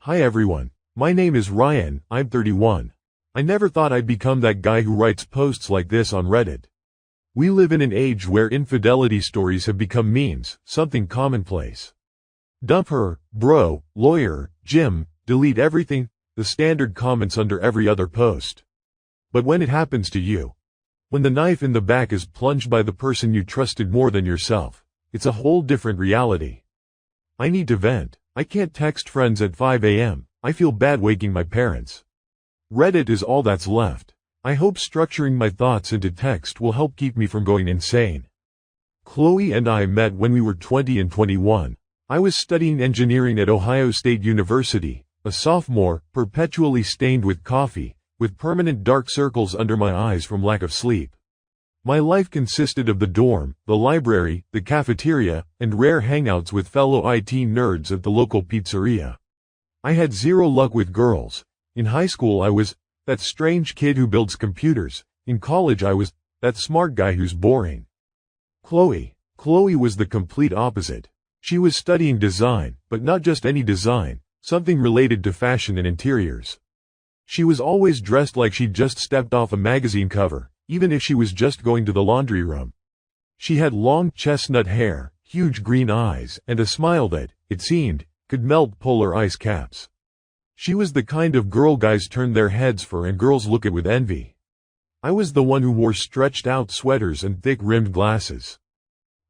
Hi everyone. My name is Ryan, I'm 31. I never thought I'd become that guy who writes posts like this on Reddit. We live in an age where infidelity stories have become memes, something commonplace. Dump her, bro, lawyer, Jim, delete everything, the standard comments under every other post. But when it happens to you, when the knife in the back is plunged by the person you trusted more than yourself, it's a whole different reality. I need to vent. I can't text friends at 5 a.m. I feel bad waking my parents. Reddit is all that's left. I hope structuring my thoughts into text will help keep me from going insane. Chloe and I met when we were 20 and 21. I was studying engineering at Ohio State University, a sophomore, perpetually stained with coffee, with permanent dark circles under my eyes from lack of sleep. My life consisted of the dorm, the library, the cafeteria, and rare hangouts with fellow IT nerds at the local pizzeria. I had zero luck with girls. In high school I was that strange kid who builds computers. In college I was that smart guy who's boring. Chloe was the complete opposite. She was studying design, but not just any design, something related to fashion and interiors. She was always dressed like she'd just stepped off a magazine cover, even if she was just going to the laundry room. She had long chestnut hair, huge green eyes, and a smile that, it seemed, could melt polar ice caps. She was the kind of girl guys turn their heads for and girls look at with envy. I was the one who wore stretched out sweaters and thick-rimmed glasses.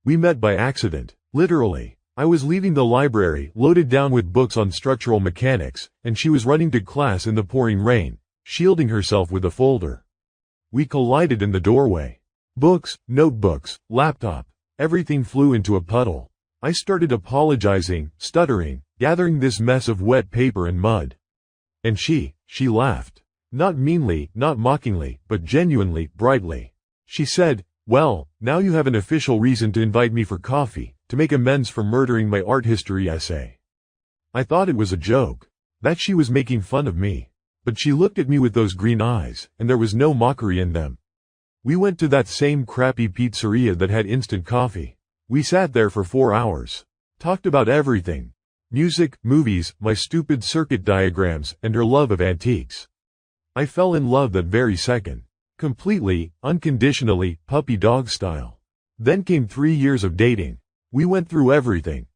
We met by accident, literally. I was leaving the library, loaded down with books on structural mechanics, and she was running to class in the pouring rain, shielding herself with a folder. We collided in the doorway. Books, notebooks, laptop, everything flew into a puddle. I started apologizing, stuttering, gathering this mess of wet paper and mud. And she laughed. Not meanly, not mockingly, but genuinely, brightly. She said, "Well, now you have an official reason to invite me for coffee, to make amends for murdering my art history essay." I thought it was a joke, that she was making fun of me. But she looked at me with those green eyes, and there was no mockery in them. We went to that same crappy pizzeria that had instant coffee. We sat there for 4 hours. Talked about everything. Music, movies, my stupid circuit diagrams, and her love of antiques. I fell in love that very second. Completely, unconditionally, puppy-dog style. Then came 3 years of dating. We went through everything.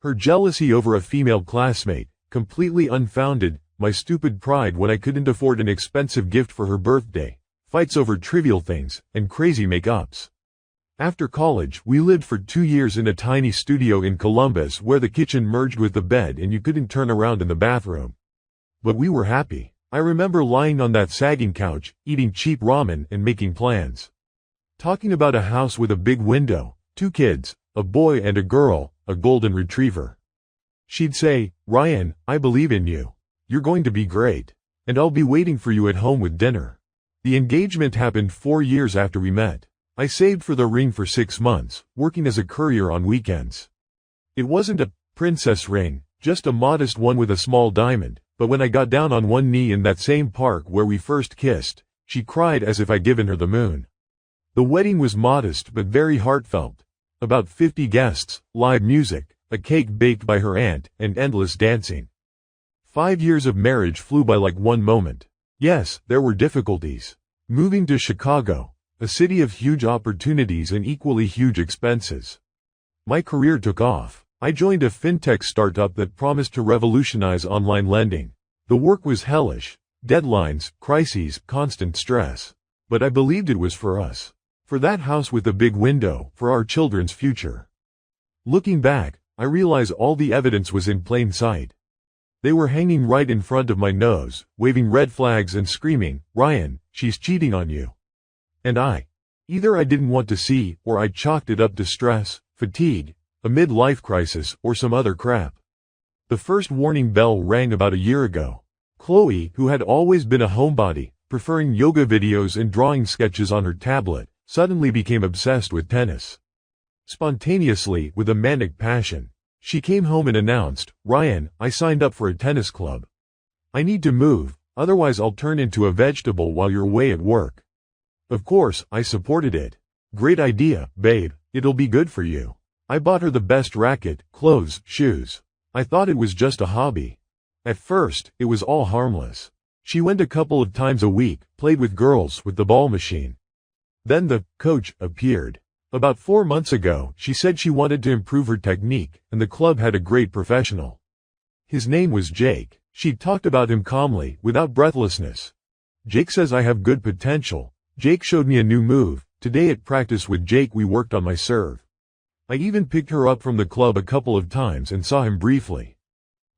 Her jealousy over a female classmate, completely unfounded, my stupid pride when I couldn't afford an expensive gift for her birthday, fights over trivial things, and crazy make-ups. After college, we lived for 2 years in a tiny studio in Columbus where the kitchen merged with the bed and you couldn't turn around in the bathroom. But we were happy. I remember lying on that sagging couch, eating cheap ramen and making plans. Talking about a house with a big window, 2 kids, a boy and a girl, a golden retriever. She'd say, "Ryan, I believe in you. You're going to be great. And I'll be waiting for you at home with dinner." The engagement happened 4 years after we met. I saved for the ring for 6 months, working as a courier on weekends. It wasn't a princess ring, just a modest one with a small diamond, but when I got down on one knee in that same park where we first kissed, she cried as if I'd given her the moon. The wedding was modest but very heartfelt. About 50 guests, live music, a cake baked by her aunt, and endless dancing. 5 years of marriage flew by like one moment. Yes, there were difficulties. Moving to Chicago, a city of huge opportunities and equally huge expenses. My career took off. I joined a fintech startup that promised to revolutionize online lending. The work was hellish. Deadlines, crises, constant stress. But I believed it was for us. For that house with the big window, for our children's future. Looking back, I realize all the evidence was in plain sight. They were hanging right in front of my nose, waving red flags and screaming, "Ryan, she's cheating on you." And either I didn't want to see, or I chalked it up to stress, fatigue, a midlife crisis, or some other crap. The first warning bell rang about a year ago. Chloe, who had always been a homebody, preferring yoga videos and drawing sketches on her tablet, suddenly became obsessed with tennis. Spontaneously, with a manic passion. She came home and announced, "Ryan, I signed up for a tennis club. I need to move, otherwise I'll turn into a vegetable while you're away at work." Of course, I supported it. "Great idea, babe, it'll be good for you." I bought her the best racket, clothes, shoes. I thought it was just a hobby. At first, it was all harmless. She went a couple of times a week, played with girls with the ball machine. Then the coach appeared. About 4 months ago, she said she wanted to improve her technique, and the club had a great professional. His name was Jake. She talked about him calmly, without breathlessness. Jake says I have good potential. Jake showed me a new move. Today at practice with Jake we worked on my serve. I even picked her up from the club a couple of times and saw him briefly.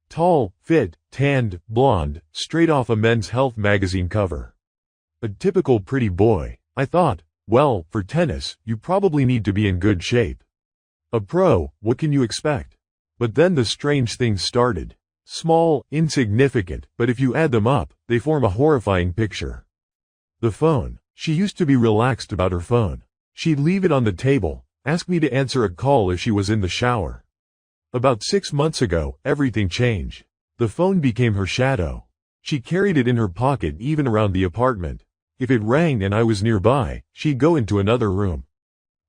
Tall, fit, tanned, blonde, straight off a Men's Health magazine cover. A typical pretty boy. I thought, well, for tennis, you probably need to be in good shape. A pro, what can you expect? But then the strange things started. Small, insignificant, but if you add them up, they form a horrifying picture. The phone. She used to be relaxed about her phone. She'd leave it on the table, ask me to answer a call if she was in the shower. About 6 months ago, everything changed. The phone became her shadow. She carried it in her pocket even around the apartment. If it rang and I was nearby, she'd go into another room.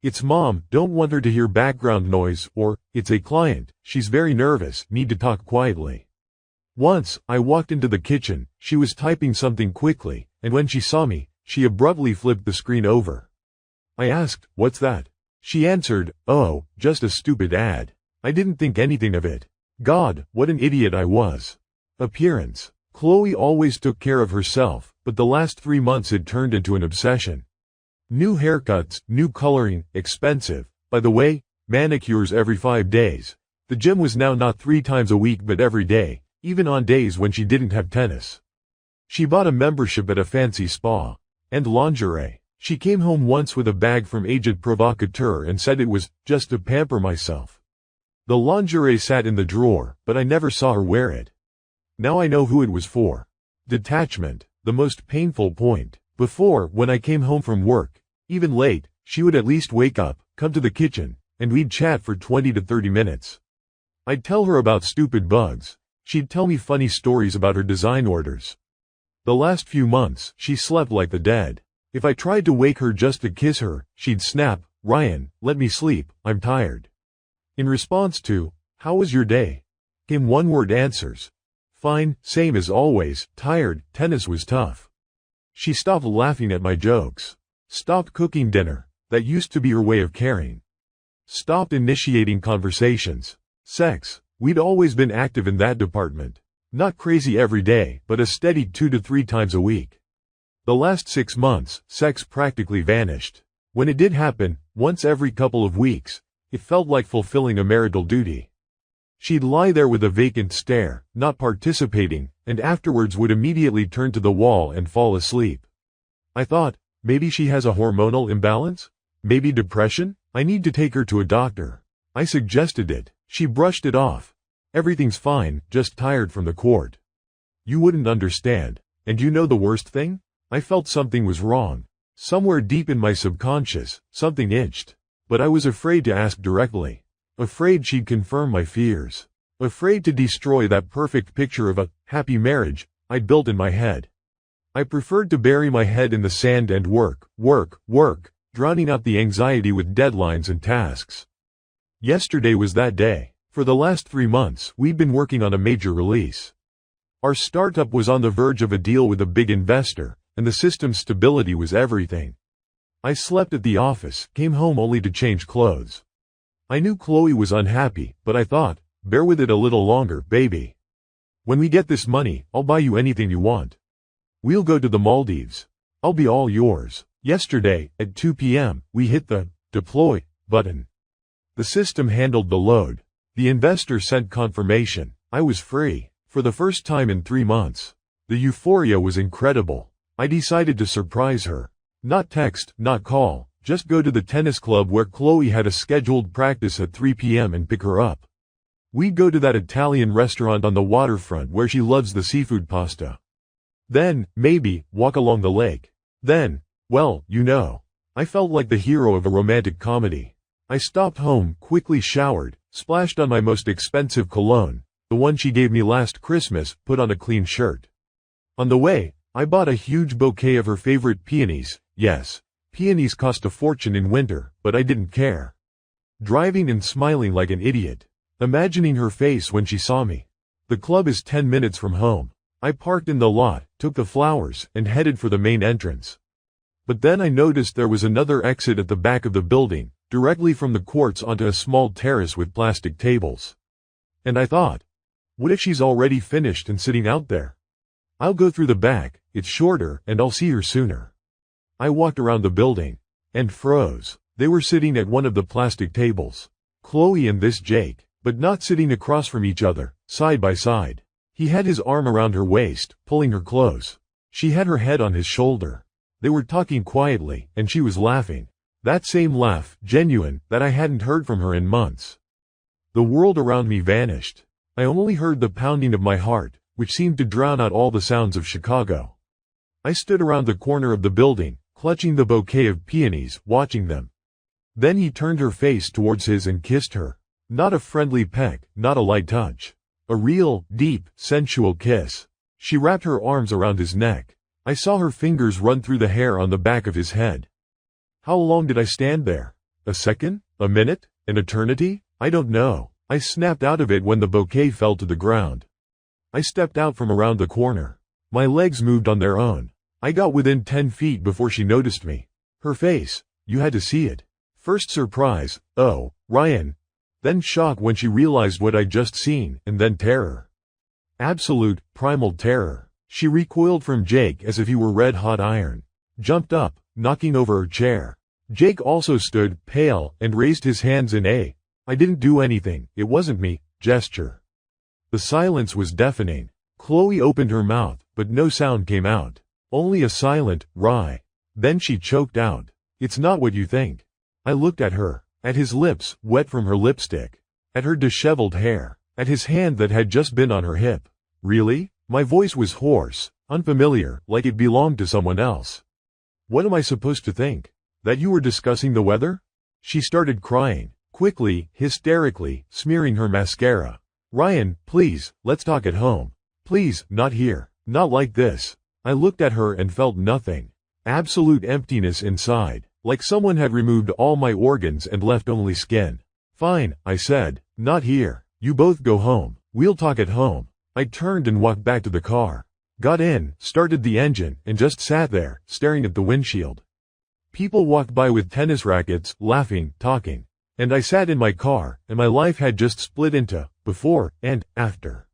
It's mom, don't want her to hear background noise, or, it's a client, she's very nervous, need to talk quietly. Once, I walked into the kitchen, she was typing something quickly, and when she saw me, she abruptly flipped the screen over. I asked, what's that? She answered, oh, just a stupid ad. I didn't think anything of it. God, what an idiot I was. Appearance. Chloe always took care of herself, but the last 3 months it turned into an obsession. New haircuts, new coloring, expensive. By the way, manicures every 5 days. The gym was now not 3 times a week but every day, even on days when she didn't have tennis. She bought a membership at a fancy spa. And lingerie. She came home once with a bag from Agent Provocateur and said it was just to pamper myself. The lingerie sat in the drawer, but I never saw her wear it. Now I know who it was for. Detachment, the most painful point. Before, when I came home from work, even late, she would at least wake up, come to the kitchen, and we'd chat for 20 to 30 minutes. I'd tell her about stupid bugs. She'd tell me funny stories about her design orders. The last few months, she slept like the dead. If I tried to wake her just to kiss her, she'd snap, Ryan, let me sleep, I'm tired. In response to, how was your day? Came one-word answers. Fine, same as always, tired, tennis was tough. She stopped laughing at my jokes. Stopped cooking dinner. That used to be her way of caring. Stopped initiating conversations. Sex. We'd always been active in that department. Not crazy every day, but a steady 2 to 3 times a week. The last 6 months, sex practically vanished. When it did happen, once every couple of weeks, it felt like fulfilling a marital duty. She'd lie there with a vacant stare, not participating, and afterwards would immediately turn to the wall and fall asleep. I thought, maybe she has a hormonal imbalance? Maybe depression? I need to take her to a doctor. I suggested it. She brushed it off. Everything's fine, just tired from the court. You wouldn't understand. And you know the worst thing? I felt something was wrong. Somewhere deep in my subconscious, something itched. But I was afraid to ask directly. Afraid she'd confirm my fears. Afraid to destroy that perfect picture of a happy marriage I'd built in my head. I preferred to bury my head in the sand and work, drowning out the anxiety with deadlines and tasks. Yesterday was that day. For the last 3 months, we'd been working on a major release. Our startup was on the verge of a deal with a big investor, and the system's stability was everything. I slept at the office, came home only to change clothes. I knew Chloe was unhappy, but I thought, bear with it a little longer, baby. When we get this money, I'll buy you anything you want. We'll go to the Maldives. I'll be all yours. Yesterday, at 2 p.m., we hit the deploy button. The system handled the load. The investor sent confirmation. I was free. For the first time in 3 months. The euphoria was incredible. I decided to surprise her. Not text, not call. Just go to the tennis club where Chloe had a scheduled practice at 3 p.m. and pick her up. We'd go to that Italian restaurant on the waterfront where she loves the seafood pasta. Then, maybe, walk along the lake. Then, well, you know. I felt like the hero of a romantic comedy. I stopped home, quickly showered, splashed on my most expensive cologne, the one she gave me last Christmas, put on a clean shirt. On the way, I bought a huge bouquet of her favorite peonies. Yes. Peonies cost a fortune in winter, but I didn't care. Driving and smiling like an idiot. Imagining her face when she saw me. The club is 10 minutes from home. I parked in the lot, took the flowers, and headed for the main entrance. But then I noticed there was another exit at the back of the building, directly from the courts onto a small terrace with plastic tables. And I thought, what if she's already finished and sitting out there? I'll go through the back, it's shorter, and I'll see her sooner. I walked around the building, and froze. They were sitting at one of the plastic tables. Chloe and this Jake, but not sitting across from each other, side by side. He had his arm around her waist, pulling her close. She had her head on his shoulder. They were talking quietly, and she was laughing. That same laugh, genuine, that I hadn't heard from her in months. The world around me vanished. I only heard the pounding of my heart, which seemed to drown out all the sounds of Chicago. I stood around the corner of the building, clutching the bouquet of peonies, watching them. Then he turned her face towards his and kissed her. Not a friendly peck, not a light touch. A real, deep, sensual kiss. She wrapped her arms around his neck. I saw her fingers run through the hair on the back of his head. How long did I stand there? A second? A minute? An eternity? I don't know. I snapped out of it when the bouquet fell to the ground. I stepped out from around the corner. My legs moved on their own. I got within 10 feet before she noticed me. Her face, you had to see it. First surprise, oh, Ryan. Then shock when she realized what I'd just seen, and then terror. Absolute, primal terror. She recoiled from Jake as if he were red-hot iron. Jumped up, knocking over her chair. Jake also stood, pale, and raised his hands in a, "I didn't do anything, it wasn't me," gesture. The silence was deafening. Chloe opened her mouth, but no sound came out. Only a silent, "Rye." Then she choked out, "It's not what you think." I looked at her. At his lips, wet from her lipstick. At her disheveled hair. At his hand that had just been on her hip. Really? My voice was hoarse, unfamiliar, like it belonged to someone else. What am I supposed to think? That you were discussing the weather? She started crying, quickly, hysterically, smearing her mascara. Ryan, please, let's talk at home. Please, not here. Not like this. I looked at her and felt nothing. Absolute emptiness inside. Like someone had removed all my organs and left only skin. Fine, I said, not here. You both go home. We'll talk at home. I turned and walked back to the car. Got in, started the engine, and just sat there, staring at the windshield. People walked by with tennis rackets, laughing, talking. And I sat in my car, and my life had just split into before and after.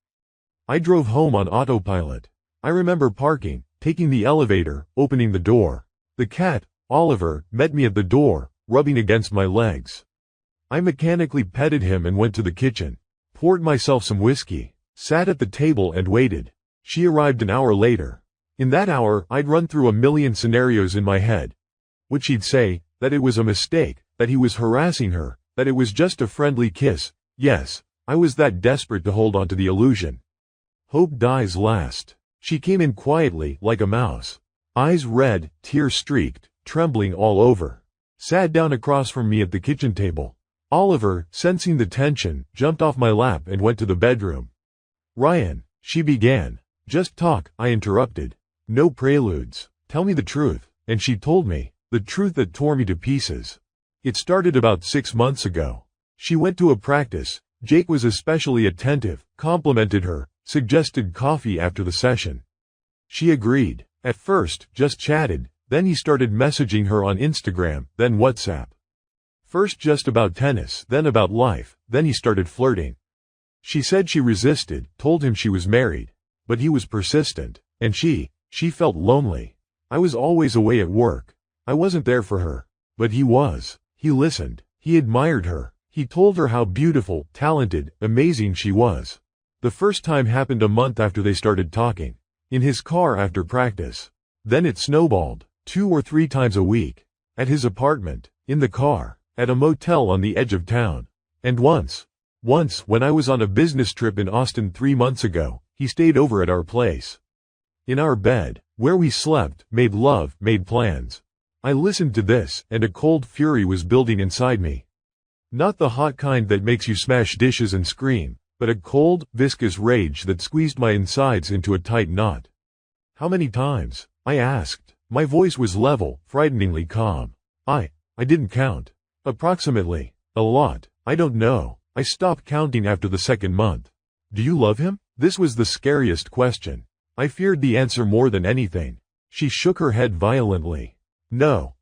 I drove home on autopilot. I remember parking, taking the elevator, opening the door. The cat, Oliver, met me at the door, rubbing against my legs. I mechanically petted him and went to the kitchen, poured myself some whiskey, sat at the table and waited. She arrived an hour later. In that hour, I'd run through a million scenarios in my head. What she'd say, that it was a mistake, that he was harassing her, that it was just a friendly kiss. Yes, I was that desperate to hold on to the illusion. Hope dies last. She came in quietly, like a mouse. Eyes red, tear-streaked, trembling all over. Sat down across from me at the kitchen table. Oliver, sensing the tension, jumped off my lap and went to the bedroom. Ryan, she began. Just talk, I interrupted. No preludes. Tell me the truth. And she told me, the truth that tore me to pieces. It started about 6 months ago. She went to a practice. Jake was especially attentive, complimented her, suggested coffee after the session. She agreed. At first, just chatted. Then he started messaging her on Instagram, then WhatsApp. First just about tennis, then about life, then he started flirting. She said she resisted, told him she was married. But he was persistent, and she felt lonely. I was always away at work. I wasn't there for her. But he was. He listened. He admired her. He told her how beautiful, talented, amazing she was. The first time happened a month after they started talking. In his car after practice. Then it snowballed. 2 or 3 times a week. At his apartment, in the car, at a motel on the edge of town. And once when I was on a business trip in Austin 3 months ago, he stayed over at our place. In our bed, where we slept, made love, made plans. I listened to this, and a cold fury was building inside me. Not the hot kind that makes you smash dishes and scream, but a cold, viscous rage that squeezed my insides into a tight knot. How many times? I asked. My voice was level, frighteningly calm. I didn't count. Approximately. A lot. I don't know. I stopped counting after the second month. Do you love him? This was the scariest question. I feared the answer more than anything. She shook her head violently. No,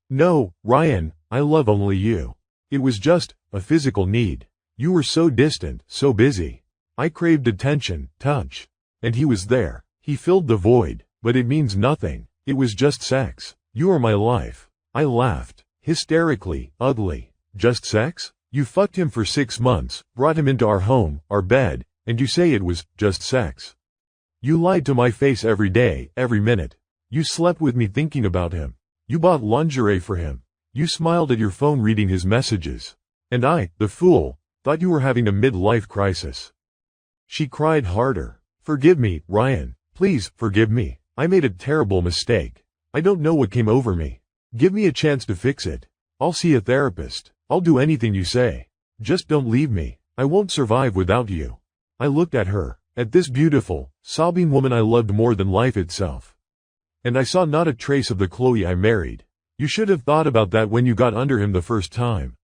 Ryan, I love only you. It was just a physical need. You were so distant, so busy. I craved attention, touch. And he was there. He filled the void, but it means nothing. It was just sex. You are my life. I laughed, hysterically, ugly. Just sex? You fucked him for 6 months, brought him into our home, our bed, and you say it was just sex. You lied to my face every day, every minute. You slept with me thinking about him. You bought lingerie for him. You smiled at your phone reading his messages. And I, the fool, thought you were having a midlife crisis. She cried harder. Forgive me, Ryan. Please, forgive me. I made a terrible mistake. I don't know what came over me. Give me a chance to fix it. I'll see a therapist. I'll do anything you say. Just don't leave me. I won't survive without you. I looked at her, at this beautiful, sobbing woman I loved more than life itself. And I saw not a trace of the Chloe I married. You should have thought about that when you got under him the first time.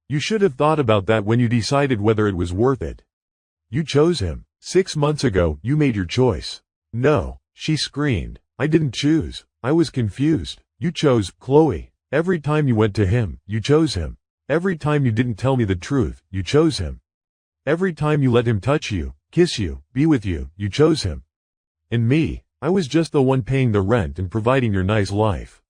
You should have thought about that when you decided whether it was worth it. You chose him. 6 months ago, you made your choice. No, she screamed. I didn't choose. I was confused. You chose Chloe. Every time you went to him, you chose him. Every time you didn't tell me the truth, you chose him. Every time you let him touch you, kiss you, be with you, you chose him. And me, I was just the one paying the rent and providing your nice life.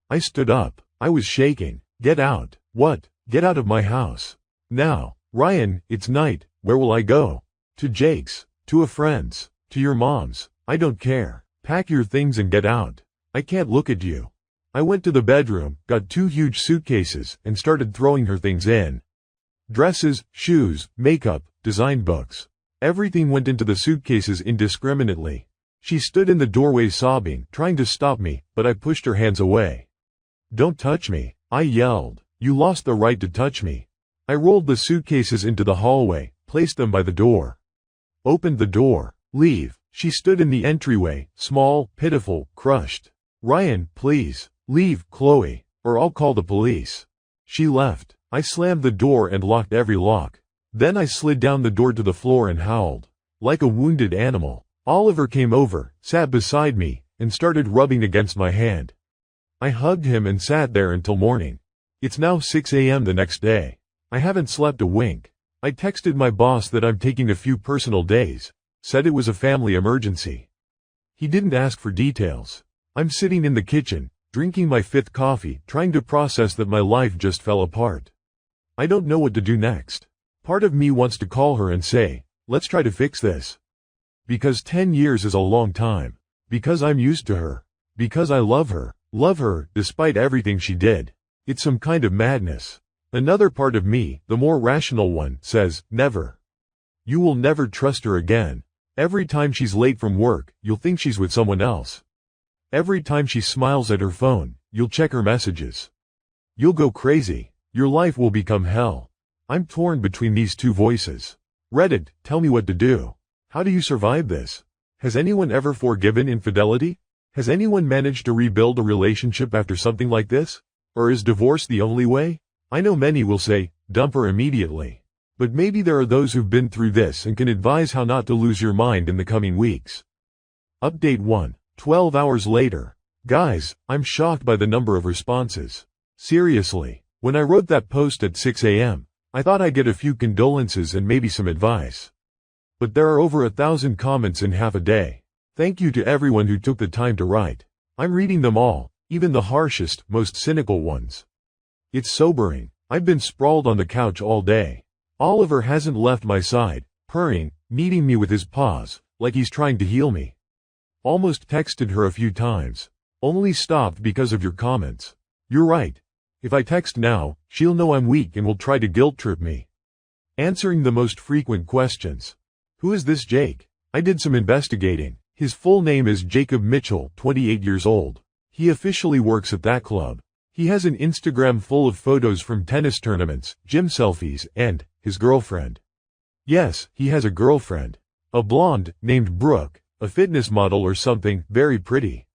I stood up. I was shaking. Get out. What? Get out of my house. Now. Ryan, it's night. Where will I go? To Jake's. To a friend's. To your mom's. I don't care. Pack your things and get out. I can't look at you. I went to the bedroom, got 2 huge suitcases, and started throwing her things in. Dresses, shoes, makeup, design books. Everything went into the suitcases indiscriminately. She stood in the doorway sobbing, trying to stop me, but I pushed her hands away. Don't touch me, I yelled. You lost the right to touch me. I rolled the suitcases into the hallway, placed them by the door. Opened the door. Leave. She stood in the entryway, small, pitiful, crushed. Ryan, please, leave, Chloe, or I'll call the police. She left. I slammed the door and locked every lock. Then I slid down the door to the floor and howled. Like a wounded animal. Oliver came over, sat beside me, and started rubbing against my hand. I hugged him and sat there until morning. It's now 6 a.m. the next day. I haven't slept a wink. I texted my boss that I'm taking a few personal days. Said it was a family emergency. He didn't ask for details. I'm sitting in the kitchen, drinking my 5th coffee, trying to process that my life just fell apart. I don't know what to do next. Part of me wants to call her and say, let's try to fix this. Because 10 years is a long time. Because I'm used to her. Because I love her, despite everything she did. It's some kind of madness. Another part of me, the more rational one, says, never. You will never trust her again. Every time she's late from work, you'll think she's with someone else. Every time she smiles at her phone, you'll check her messages. You'll go crazy. Your life will become hell. I'm torn between these 2 voices. Reddit, tell me what to do. How do you survive this? Has anyone ever forgiven infidelity? Has anyone managed to rebuild a relationship after something like this? Or is divorce the only way? I know many will say, dump her immediately. But maybe there are those who've been through this and can advise how not to lose your mind in the coming weeks. Update 1. 12 hours later. Guys, I'm shocked by the number of responses. Seriously, when I wrote that post at 6 a.m., I thought I'd get a few condolences and maybe some advice. But there are over 1,000 comments in half a day. Thank you to everyone who took the time to write. I'm reading them all, even the harshest, most cynical ones. It's sobering. I've been sprawled on the couch all day. Oliver hasn't left my side, purring, kneading me with his paws, like he's trying to heal me. Almost texted her a few times. Only stopped because of your comments. You're right. If I text now, she'll know I'm weak and will try to guilt trip me. Answering the most frequent questions. Who is this Jake? I did some investigating. His full name is Jacob Mitchell, 28 years old. He officially works at that club. He has an Instagram full of photos from tennis tournaments, gym selfies, and his girlfriend. Yes, he has a girlfriend. A blonde, named Brooke, a fitness model or something, very pretty.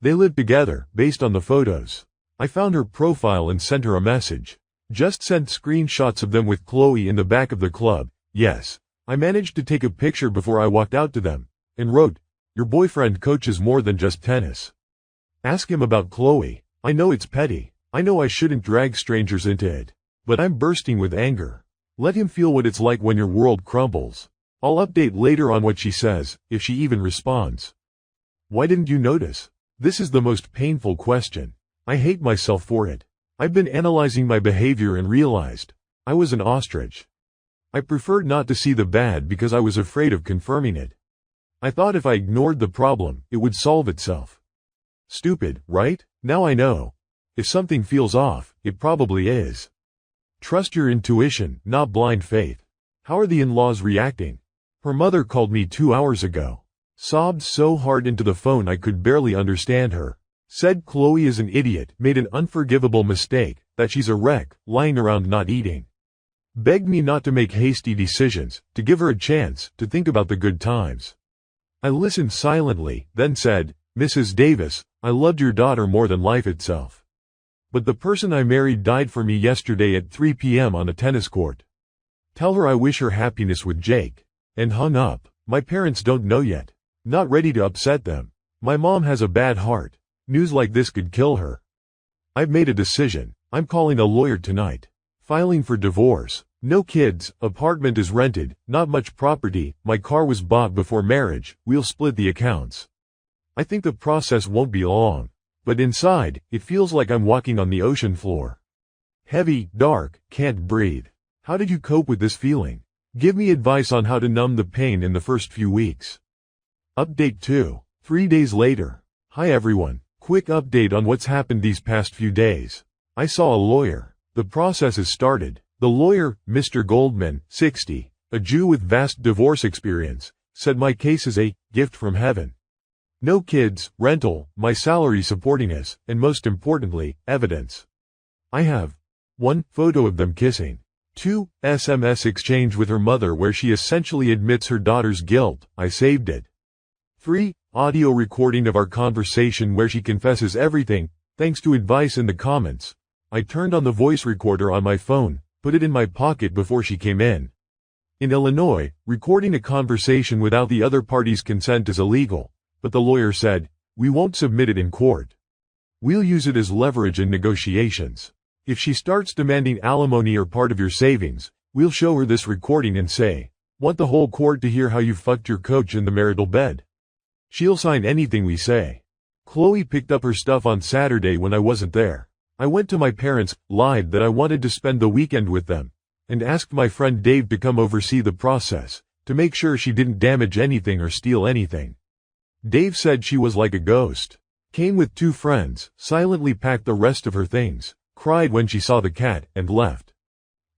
They live together, based on the photos. I found her profile and sent her a message. Just sent screenshots of them with Chloe in the back of the club. Yes, I managed to take a picture before I walked out to them, and wrote, "Your boyfriend coaches more than just tennis. Ask him about Chloe. I know it's petty. I know I shouldn't drag strangers into it. But I'm bursting with anger. Let him feel what it's like when your world crumbles. I'll update later on what she says, if she even responds." Why didn't you notice? This is the most painful question. I hate myself for it. I've been analyzing my behavior and realized I was an ostrich. I preferred not to see the bad because I was afraid of confirming it. I thought if I ignored the problem, it would solve itself. Stupid, right? Now I know. If something feels off, it probably is. Trust your intuition, not blind faith. How are the in-laws reacting? Her mother called me 2 hours ago. Sobbed so hard into the phone I could barely understand her. Said Chloe is an idiot, made an unforgivable mistake, that she's a wreck, lying around not eating. Begged me not to make hasty decisions, to give her a chance to think about the good times. I listened silently, then said, "Mrs. Davis, I loved your daughter more than life itself. But the person I married died for me yesterday at 3 p.m. on a tennis court. Tell her I wish her happiness with Jake." And hung up. My parents don't know yet. Not ready to upset them. My mom has a bad heart. News like this could kill her. I've made a decision. I'm calling a lawyer tonight. Filing for divorce. No kids, apartment is rented, not much property, my car was bought before marriage, we'll split the accounts. I think the process won't be long. But inside, it feels like I'm walking on the ocean floor. Heavy, dark, can't breathe. How did you cope with this feeling? Give me advice on how to numb the pain in the first few weeks. Update 2. 3 days later. Hi everyone. Quick update on what's happened these past few days. I saw a lawyer. The process has started. The lawyer, Mr. Goldman, 60, a Jew with vast divorce experience, said my case is a gift from heaven. No kids, rental, my salary supporting us, and most importantly, evidence. I have 1. Photo of them kissing. 2. SMS exchange with her mother where she essentially admits her daughter's guilt. I saved it. 3. Audio recording of our conversation where she confesses everything, thanks to advice in the comments. I turned on the voice recorder on my phone, put it in my pocket before she came in. In Illinois, recording a conversation without the other party's consent is illegal, but the lawyer said, "We won't submit it in court. We'll use it as leverage in negotiations. If she starts demanding alimony or part of your savings, we'll show her this recording and say, 'Want the whole court to hear how you fucked your coach in the marital bed?' She'll sign anything we say." Chloe picked up her stuff on Saturday when I wasn't there. I went to my parents, lied that I wanted to spend the weekend with them, and asked my friend Dave to come oversee the process, to make sure she didn't damage anything or steal anything. Dave said she was like a ghost. Came with 2 friends, silently packed the rest of her things, cried when she saw the cat, and left.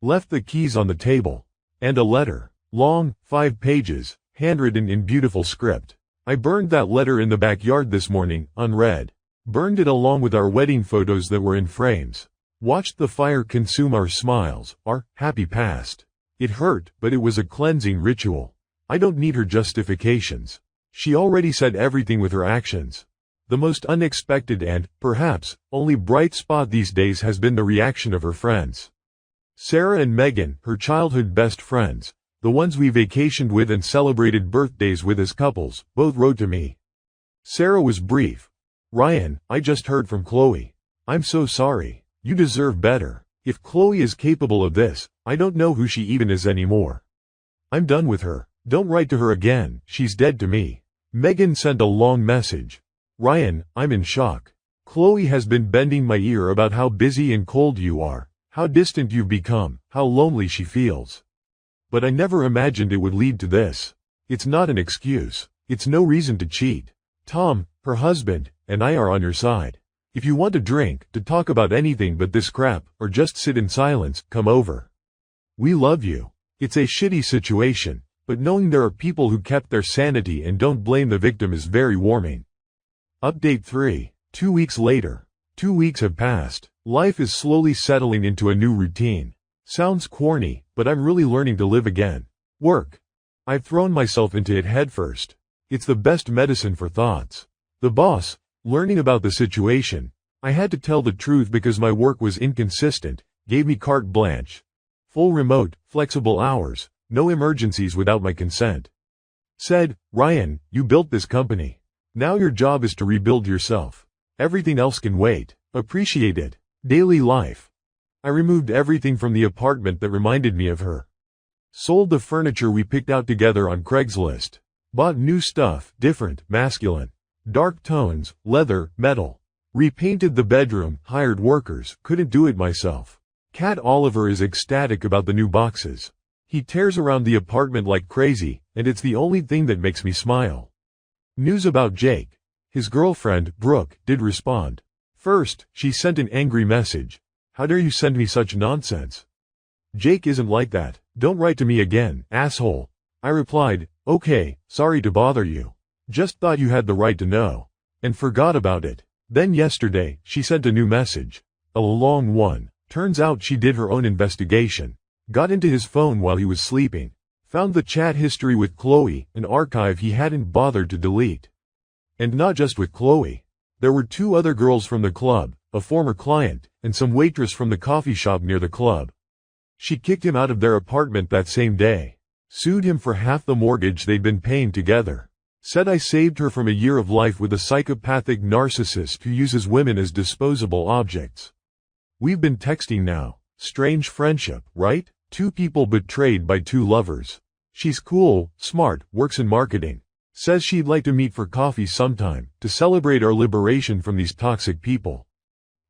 Left the keys on the table. And a letter. Long, 5 pages, handwritten in beautiful script. I burned that letter in the backyard this morning, unread. Burned it along with our wedding photos that were in frames. Watched the fire consume our smiles, our happy past. It hurt, but it was a cleansing ritual. I don't need her justifications. She already said everything with her actions. The most unexpected and, perhaps, only bright spot these days has been the reaction of her friends. Sarah and Megan, her childhood best friends, the ones we vacationed with and celebrated birthdays with as couples, both wrote to me. Sarah was brief. "Ryan, I just heard from Chloe. I'm so sorry. You deserve better. If Chloe is capable of this, I don't know who she even is anymore. I'm done with her. Don't write to her again, she's dead to me." Megan sent a long message. "Ryan, I'm in shock. Chloe has been bending my ear about how busy and cold you are, how distant you've become, how lonely she feels. But I never imagined it would lead to this. It's not an excuse. It's no reason to cheat. Tom, her husband, and I are on your side. If you want to drink, to talk about anything but this crap, or just sit in silence, come over. We love you. It's a shitty situation, but knowing there are people who kept their sanity and don't blame the victim is very warming." Update 3. 2 weeks later. 2 weeks have passed. Life is slowly settling into a new routine. Sounds corny, but I'm really learning to live again. Work. I've thrown myself into it headfirst. It's the best medicine for thoughts. The boss, learning about the situation, I had to tell the truth because my work was inconsistent, gave me carte blanche. Full remote, flexible hours, No emergencies without my consent. Said, Ryan, you built this company. Now your job is to rebuild yourself. Everything else can wait. Appreciate it. Daily life. I removed everything from the apartment that reminded me of her. Sold the furniture we picked out together on Craigslist. Bought new stuff, different, masculine. Dark tones, leather, metal. Repainted the bedroom, hired workers, couldn't do it myself. Cat Oliver is ecstatic about the new boxes. He tears around the apartment like crazy, and it's the only thing that makes me smile. News about Jake. His girlfriend, Brooke, did respond. First, she sent an angry message. How dare you send me such nonsense? Jake isn't like that. Don't write to me again, asshole. I replied, okay, sorry to bother you. Just thought you had the right to know. And forgot about it. Then yesterday, she sent a new message. A long one. Turns out she did her own investigation. Got into his phone while he was sleeping. Found the chat history with Chloe, an archive he hadn't bothered to delete. And not just with Chloe. There were 2 other girls from the club, a former client, and some waitress from the coffee shop near the club. She kicked him out of their apartment that same day. Sued him for half the mortgage they'd been paying together. Said I saved her from a year of life with a psychopathic narcissist who uses women as disposable objects. We've been texting now. Strange friendship, right? 2 people betrayed by 2 lovers. She's cool, smart, works in marketing. Says she'd like to meet for coffee sometime, to celebrate our liberation from these toxic people.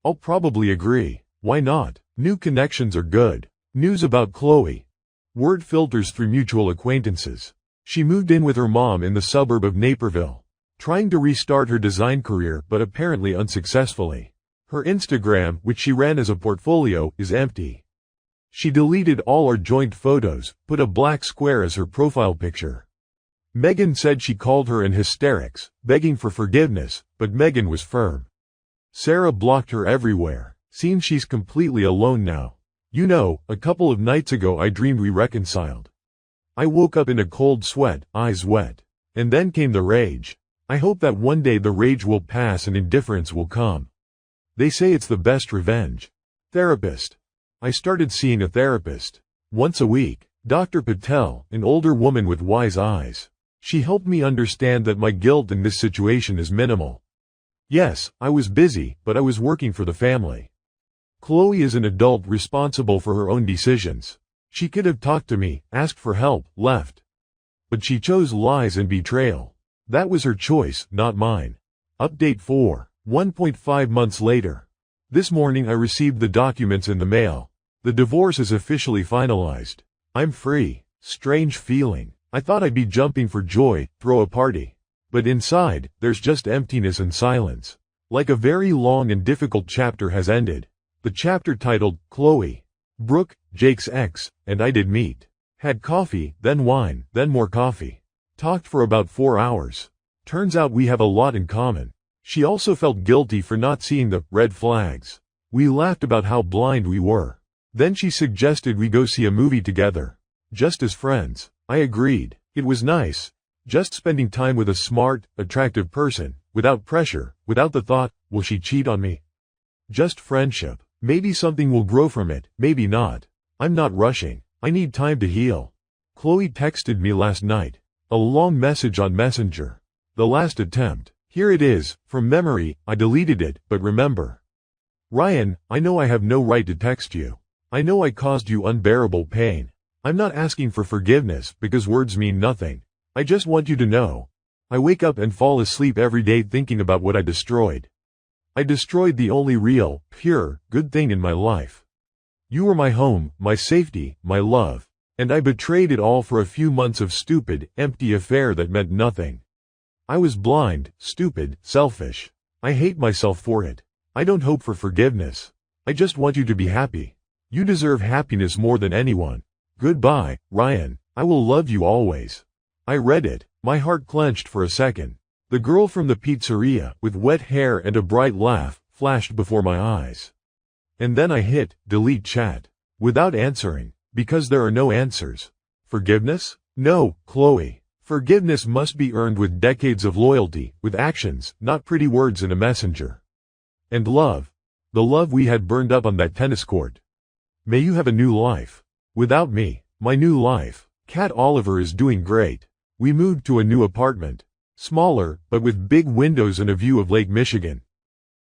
I'll probably agree. Why not? New connections are good. News about Chloe. Word filters through mutual acquaintances. She moved in with her mom in the suburb of Naperville. Trying to restart her design career but apparently unsuccessfully. Her Instagram, which she ran as a portfolio, is empty. She deleted all our joint photos, put a black square as her profile picture. Megan said she called her in hysterics, begging for forgiveness, but Megan was firm. Sarah blocked her everywhere. Seems she's completely alone now. You know, a couple of nights ago I dreamed we reconciled. I woke up in a cold sweat, eyes wet. And then came the rage. I hope that one day the rage will pass and indifference will come. They say it's the best revenge. Therapist. I started seeing a therapist. Once a week. Dr. Patel, an older woman with wise eyes. She helped me understand that my guilt in this situation is minimal. Yes, I was busy, but I was working for the family. Chloe is an adult responsible for her own decisions. She could have talked to me, asked for help, left. But she chose lies and betrayal. That was her choice, not mine. Update 4. 1.5 months later. This morning I received the documents in the mail. The divorce is officially finalized. I'm free. Strange feeling. I thought I'd be jumping for joy, throw a party. But inside, there's just emptiness and silence. Like a very long and difficult chapter has ended. The chapter titled, Chloe. Brooke, Jake's ex, and I did meet. Had coffee, then wine, then more coffee. Talked for about 4 hours. Turns out we have a lot in common. She also felt guilty for not seeing the red flags. We laughed about how blind we were. Then she suggested we go see a movie together. Just as friends. I agreed. It was nice. Just spending time with a smart, attractive person, without pressure, without the thought, will she cheat on me? Just friendship. Maybe something will grow from it, maybe not. I'm not rushing. I need time to heal. Chloe texted me last night. A long message on Messenger. The last attempt. Here it is. From memory, I deleted it, but remember. Ryan, I know I have no right to text you. I know I caused you unbearable pain. I'm not asking for forgiveness because words mean nothing. I just want you to know. I wake up and fall asleep every day thinking about what I destroyed. I destroyed the only real, pure, good thing in my life. You were my home, my safety, my love. And I betrayed it all for a few months of stupid, empty affair that meant nothing. I was blind, stupid, selfish. I hate myself for it. I don't hope for forgiveness. I just want you to be happy. You deserve happiness more than anyone. Goodbye, Ryan. I will love you always. I read it. My heart clenched for a second. The girl from the pizzeria, with wet hair and a bright laugh, flashed before my eyes. And then I hit delete chat. Without answering, because there are no answers. Forgiveness? No, Chloe. Forgiveness must be earned with decades of loyalty, with actions, not pretty words in a messenger. And love. The love we had burned up on that tennis court. May you have a new life. Without me, my new life. Cat Oliver is doing great. We moved to a new apartment. Smaller, but with big windows and a view of Lake Michigan.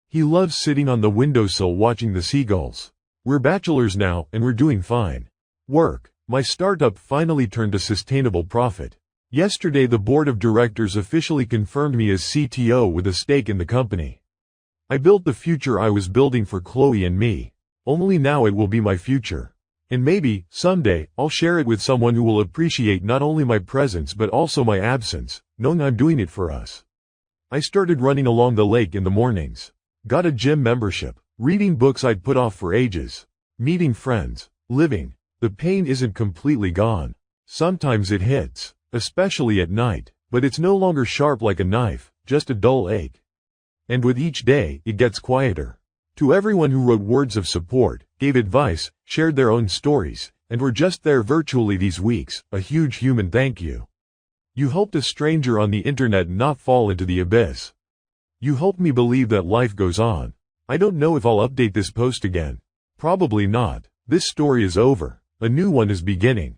He loves sitting on the windowsill watching the seagulls. We're bachelors now, and we're doing fine. Work. My startup finally turned a sustainable profit. Yesterday the board of directors officially confirmed me as CTO with a stake in the company. I built the future I was building for Chloe and me. Only now it will be my future. And maybe, someday, I'll share it with someone who will appreciate not only my presence but also my absence, knowing I'm doing it for us. I started running along the lake in the mornings. Got a gym membership. Reading books I'd put off for ages. Meeting friends. Living. The pain isn't completely gone. Sometimes it hits, especially at night, but it's no longer sharp like a knife, just a dull ache. And with each day, it gets quieter. To everyone who wrote words of support, gave advice, shared their own stories, and were just there virtually these weeks, a huge human thank you. You helped a stranger on the internet not fall into the abyss. You helped me believe that life goes on. I don't know if I'll update this post again. Probably not. This story is over. A new one is beginning.